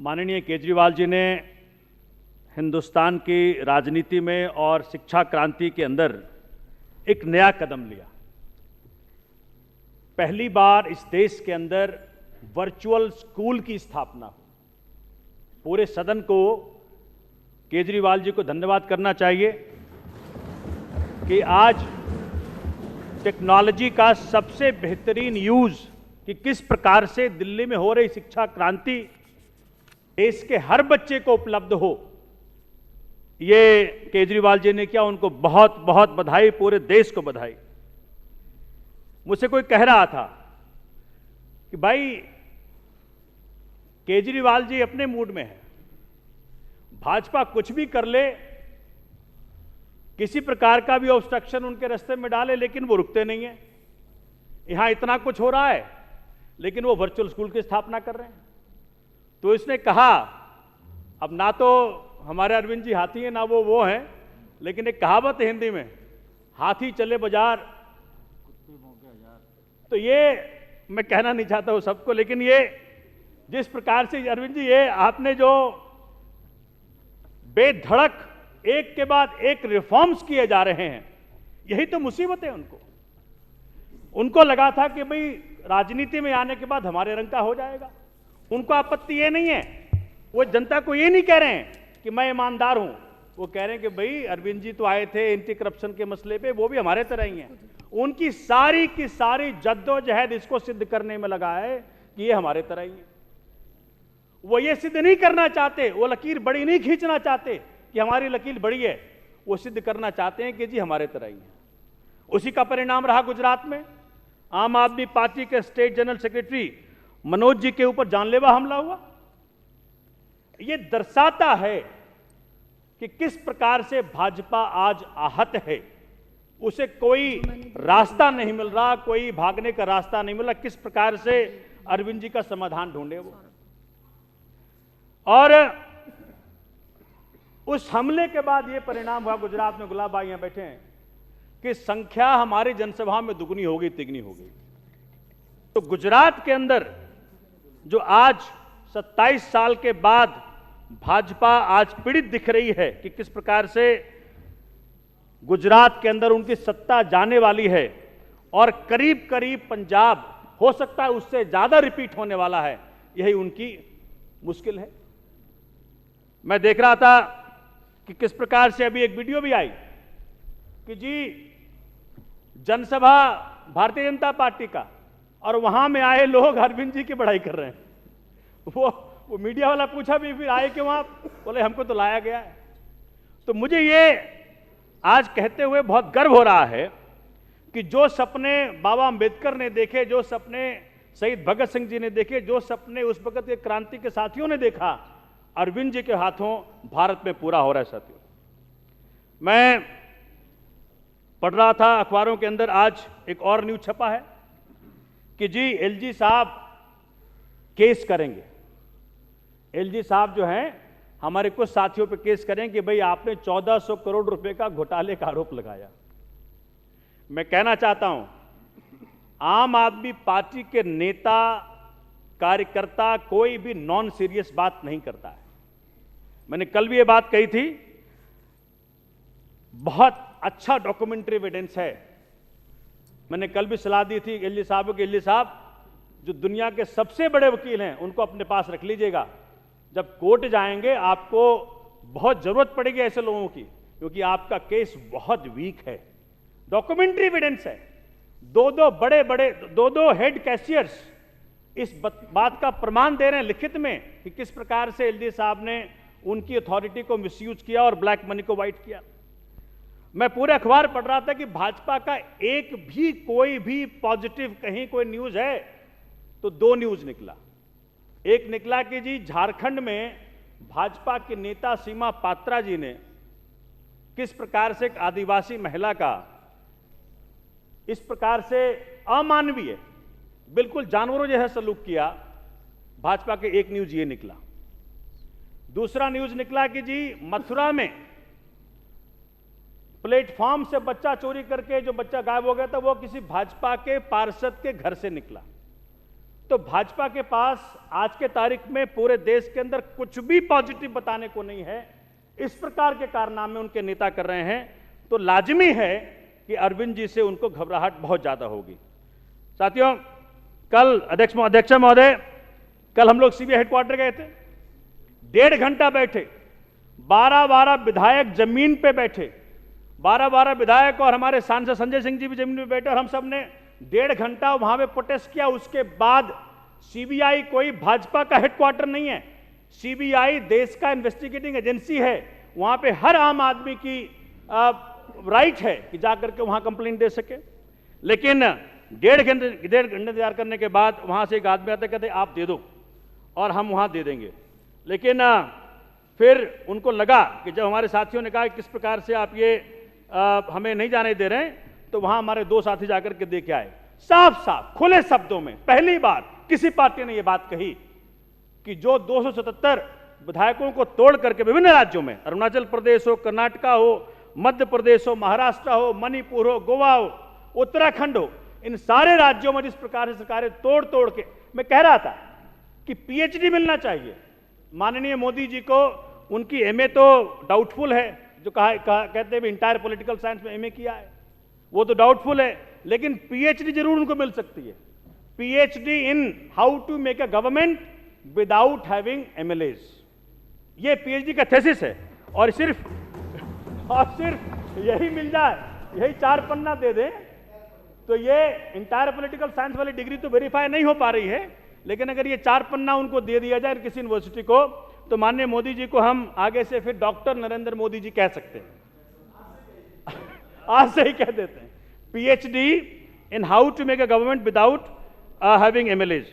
माननीय केजरीवाल जी ने हिंदुस्तान की राजनीति में और शिक्षा क्रांति के अंदर एक नया कदम लिया। पहली बार इस देश के अंदर वर्चुअल स्कूल की स्थापना हुई। पूरे सदन को केजरीवाल जी को धन्यवाद करना चाहिए कि आज टेक्नोलॉजी का सबसे बेहतरीन यूज कि किस प्रकार से दिल्ली में हो रही शिक्षा क्रांति देश के हर बच्चे को उपलब्ध हो, ये केजरीवाल जी ने किया। उनको बहुत बहुत बधाई, पूरे देश को बधाई। मुझसे कोई कह रहा था कि भाई केजरीवाल जी अपने मूड में है, भाजपा कुछ भी कर ले, किसी प्रकार का भी ऑब्स्ट्रक्शन उनके रास्ते में डाले, लेकिन वो रुकते नहीं है। यहां इतना कुछ हो रहा है लेकिन वो वर्चुअल स्कूल की स्थापना कर रहे हैं। तो इसने कहा, अब ना तो हमारे अरविंद जी हाथी हैं ना वो हैं, लेकिन एक कहावत है हिंदी में, हाथी चले बाजार। तो ये मैं कहना नहीं चाहता हूं सबको, लेकिन ये जिस प्रकार से अरविंद जी ये आपने जो बेधड़क एक के बाद एक रिफॉर्म्स किए जा रहे हैं, यही तो मुसीबत है। उनको लगा था कि भाई राजनीति में आने के बाद हमारे रंग का हो जाएगा। उनको आपत्ति ये नहीं है, वो जनता को ये नहीं कह रहे हैं कि मैं ईमानदार हूं, वो कह रहे हैं कि भाई अरविंद जी तो आए थे एंटी करप्शन के मसले पे, वो भी हमारे तरह ही हैं। उनकी सारी की सारी जद्दोजहद इसको सिद्ध करने में लगा है कि ये हमारे तरह ही है। वो ये सिद्ध नहीं करना चाहते, वो लकीर बड़ी नहीं खींचना चाहते कि हमारी लकीर बड़ी है, वो सिद्ध करना चाहते हैं कि जी हमारे तरह ही है। उसी का परिणाम रहा गुजरात में। आम आदमी पार्टी के state general secretary Manoj ji के ऊपर जानलेवा हमला हुआ। यह दर्शाता है कि किस प्रकार से भाजपा आज आहत है। उसे कोई रास्ता नहीं मिल रहा, कोई भागने का रास्ता नहीं मिल रहा, किस प्रकार से अरविंद जी का समाधान ढूंढे वो। और उस हमले के बाद यह परिणाम हुआ गुजरात में, गुलाब भाई यहां बैठे हैं, कि संख्या हमारी जनसभा में दुगनी हो गई, तिगनी हो गई। तो गुजरात के अंदर जो आज 27 साल के बाद भाजपा आज पीड़ित दिख रही है कि किस प्रकार से गुजरात के अंदर उनकी सत्ता जाने वाली है, और करीब करीब पंजाब हो सकता है उससे ज्यादा रिपीट होने वाला है, यही उनकी मुश्किल है। मैं देख रहा था कि किस प्रकार से अभी एक वीडियो भी आई कि जी जनसभा भारतीय जनता पार्टी का, और वहां में आए लोग अरविंद जी की बढ़ाई कर रहे हैं। वो मीडिया वाला पूछा भी फिर आए क्यों आप, बोले हमको तो लाया गया है। तो मुझे ये आज कहते हुए बहुत गर्व हो रहा है कि जो सपने बाबा अंबेडकर ने देखे, जो सपने शहीद भगत सिंह जी ने देखे, जो सपने उस वक्त के क्रांति के साथियों ने देखा, अरविंद जी के हाथों भारत में पूरा हो रहा है। साथियों, मैं पढ़ रहा था अखबारों के अंदर, आज एक और न्यूज छपा है कि जी एलजी साहब केस करेंगे। एलजी साहब जो हैं हमारे कुछ साथियों पे केस करेंगे कि भाई आपने 1400 करोड़ रुपए का घोटाले का आरोप लगाया। मैं कहना चाहता हूं, आम आदमी पार्टी के नेता कार्यकर्ता कोई भी नॉन सीरियस बात नहीं करता है। मैंने कल भी ये बात कही थी, बहुत अच्छा डॉक्यूमेंट्री एविडेंस है। मैंने कल भी सलाह दी थी एलजी साहब को, एलजी साहब जो दुनिया के सबसे बड़े वकील हैं उनको अपने पास रख लीजिएगा। जब कोर्ट जाएंगे आपको बहुत जरूरत पड़ेगी ऐसे लोगों की, क्योंकि आपका केस बहुत वीक है। डॉक्यूमेंट्री एविडेंस है। दो हेड कैशियर्स इस बात का प्रमाण दे रहे हैं लिखित में कि किस प्रकार से एलजी साहब ने उनकी अथॉरिटी को मिसयूज किया और ब्लैक मनी को व्हाइट किया। मैं पूरे अखबार पढ़ रहा था कि भाजपा का एक भी कोई भी पॉजिटिव कहीं कोई न्यूज है तो दो न्यूज निकला। एक निकला कि जी झारखंड में भाजपा के नेता सीमा पात्रा जी ने किस प्रकार से एक आदिवासी महिला का इस प्रकार से अमानवीय, बिल्कुल जानवरों जैसा सलूक किया। भाजपा के एक न्यूज ये निकला। दूसरा न्यूज निकला कि जी मथुरा में प्लेटफॉर्म से बच्चा चोरी करके जो बच्चा गायब हो गया था वो किसी भाजपा के पार्षद के घर से निकला। तो भाजपा के पास आज के तारीख में पूरे देश के अंदर कुछ भी पॉजिटिव बताने को नहीं है। इस प्रकार के कारनामे उनके नेता कर रहे हैं, तो लाजिमी है कि अरविंद जी से उनको घबराहट बहुत ज्यादा होगी। साथियों, कल अध्यक्ष महोदय, कल हम लोग सीबीआई हेडक्वार्टर गए थे, 1.5 घंटा बैठे, 12 विधायक जमीन पे बैठे, 12 विधायक और हमारे सांसद संजय सिंह जी भी जमीन पे बैठे और हम सब ने 1.5 घंटा वहां पे प्रोटेस्ट किया। उसके बाद सीबीआई कोई भाजपा का हेडक्वार्टर नहीं है, सीबीआई देश का इन्वेस्टिगेटिंग एजेंसी है। वहां पे हर आम आदमी की राइट है कि जाकर के वहां कंप्लेंट दे सके। लेकिन 1.5 घंटे इंतजार करने के बाद वहां से एक आदमी आता, कहते आप दे दो और हम वहां दे देंगे। लेकिन फिर उनको लगा कि जब हमारे साथियों ने कहा किस प्रकार से आप ये हमें नहीं जाने दे रहे हैं, तो वहां हमारे 2 साथी जाकर के देख के आए, साफ साफ खुले शब्दों में पहली बार किसी पार्टी ने यह बात कही कि जो 277 विधायकों को तोड़ करके विभिन्न राज्यों में, अरुणाचल प्रदेश हो, कर्नाटका हो, मध्य प्रदेश हो, महाराष्ट्र हो, मणिपुर हो, गोवा हो, उत्तराखंड हो, इन सारे राज्यों में जिस प्रकार से सरकारें तोड़ तोड़ के, मैं कह रहा था कि पीएचडी मिलना चाहिए माननीय मोदी जी को। उनकी एमए तो डाउटफुल है, जो कहते हैं इंटायर पॉलिटिकल साइंस में एमए किया है, वो तो डाउटफुल है, लेकिन पीएचडी जरूर उनको मिल सकती है। PhD in how to make a government without having MLAs, ये पीएचडी का थेसिस है। और सिर्फ यही मिल जाए, यही 4 पन्ना दे दें, तो ये इंटायर पॉलिटिकल साइंस वाली डिग्री तो वेरीफाई नहीं हो पा रही है। लेकिन अगर ये 4 पन्ना उनको दे दिया जाए किसी यूनिवर्सिटी को, तो माननीय मोदी जी को हम आगे से फिर डॉक्टर नरेंद्र मोदी जी कह सकते हैं। आज से ही कह देते हैं, PhD in how to make a government without having MLAs.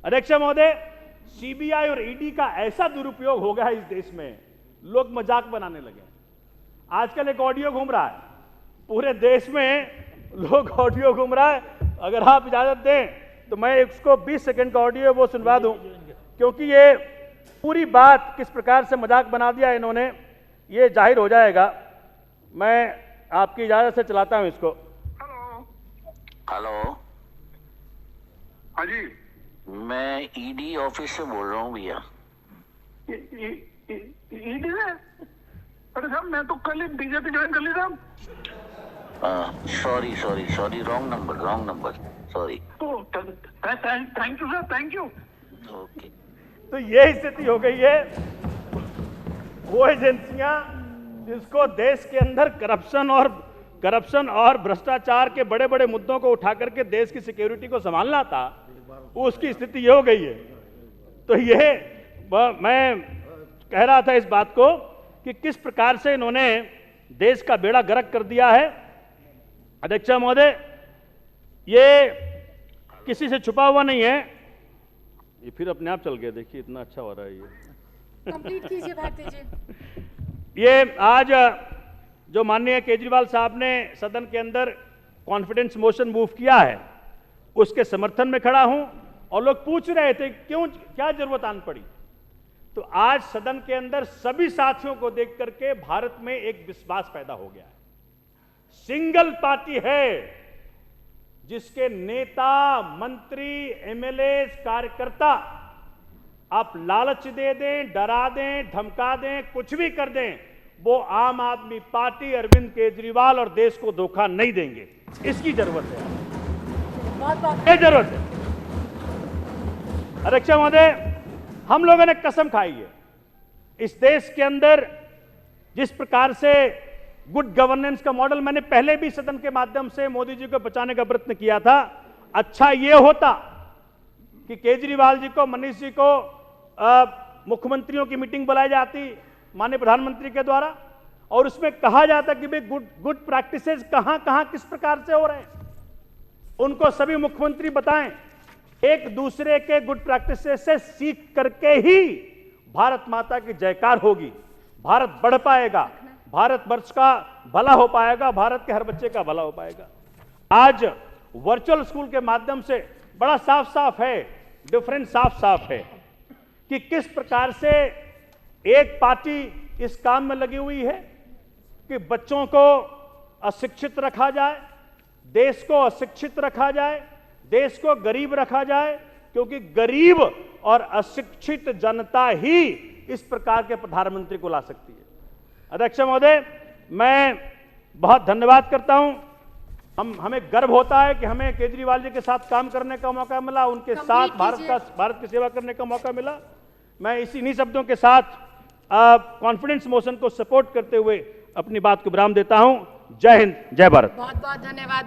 अध्यक्ष महोदय, सीबीआई और ईडी का ऐसा दुरुपयोग हो गया है इस देश में, लोग मजाक बनाने लगे। आजकल एक ऑडियो घूम रहा है, पूरे देश में लोग ऑडियो घूम रहा है। अगर आप इजाजत दें तो मैं इसको 20 सेकंड का ऑडियो वो सुनवा दूं, क्योंकि ये पूरी बात किस प्रकार से मजाक बना दिया इन्होंने, ये जाहिर हो जाएगा। मैं आपकी इजाजत से चलाता हूं इसको। हेलो, हाँ जी, मैं ईडी ऑफिस से बोल रहा हूँ भैया। ईडी है? अरे साहब, मैं तो कल ही बीजेपी ज्वाइन कर ली साहब। Sorry, wrong number, sorry. तो thank you sir, thank you. Okay. तो ये स्थिति हो गई है, वो एजेंसियां जिसको देश के अंदर करप्शन और भ्रष्टाचार के बड़े बड़े मुद्दों को उठा करके देश की सिक्योरिटी को संभालना था, उसकी स्थिति ये हो गई है। तो ये मैं कह रहा था इस बात को कि किस प्रकार से इन्होंने देश का बेड़ा गर्क कर दिया है। अध्यक्ष महोदय, ये किसी से छुपा हुआ नहीं है, ये फिर अपने आप चल गया, देखिए इतना अच्छा हो रहा है ये। कंप्लीट कीजिए भारती जी। ये आज जो माननीय केजरीवाल साहब ने सदन के अंदर कॉन्फिडेंस मोशन मूव किया है, उसके समर्थन में खड़ा हूं। और लोग पूछ रहे थे क्यों, क्या जरूरत आन पड़ी, तो आज सदन के अंदर सभी साथियों को देख करके भारत में एक विश्वास पैदा हो गया है। सिंगल पार्टी है जिसके नेता, मंत्री, एमएलए, कार्यकर्ता आप लालच दे दें, डरा दें, धमका दें, कुछ भी कर दें, वो आम आदमी पार्टी, अरविंद केजरीवाल और देश को धोखा नहीं देंगे। इसकी जरूरत है, ये जरूरत है। अध्यक्ष महोदय, हम लोगों ने कसम खाई है, इस देश के अंदर जिस प्रकार से गुड गवर्नेंस का मॉडल मैंने पहले भी सदन के माध्यम से मोदी जी को बचाने का प्रयत्न किया था। अच्छा यह होता कि केजरीवाल जी को, मनीष जी को मुख्यमंत्रियों की मीटिंग बुलाई जाती माननीय प्रधानमंत्री के द्वारा, और उसमें कहा जाता कि भाई गुड प्रैक्टिसेस कहां कहां किस प्रकार से हो रहे हैं, उनको सभी मुख्यमंत्री बताएं। एक दूसरे के गुड प्रैक्टिसेस से सीख करके ही भारत माता की जयकार होगी, भारत बढ़ पाएगा, भारत वर्ष का भला हो पाएगा, भारत के हर बच्चे का भला हो पाएगा। आज वर्चुअल स्कूल के माध्यम से बड़ा साफ साफ है, डिफरेंस साफ साफ है कि किस प्रकार से एक पार्टी इस काम में लगी हुई है कि बच्चों को अशिक्षित रखा जाए, देश को अशिक्षित रखा जाए, देश को गरीब रखा जाए, क्योंकि गरीब और अशिक्षित जनता ही इस प्रकार के प्रधानमंत्री को ला सकती है। अध्यक्ष महोदय, मैं बहुत धन्यवाद करता हूं। हमें गर्व होता है कि हमें केजरीवाल जी के साथ काम करने का मौका मिला, उनके साथ भारत की सेवा करने का मौका मिला। मैं इन्हीं शब्दों के साथ कॉन्फिडेंस मोशन को सपोर्ट करते हुए अपनी बात को विराम देता हूं। जय हिंद, जय भारत। बहुत बहुत धन्यवाद।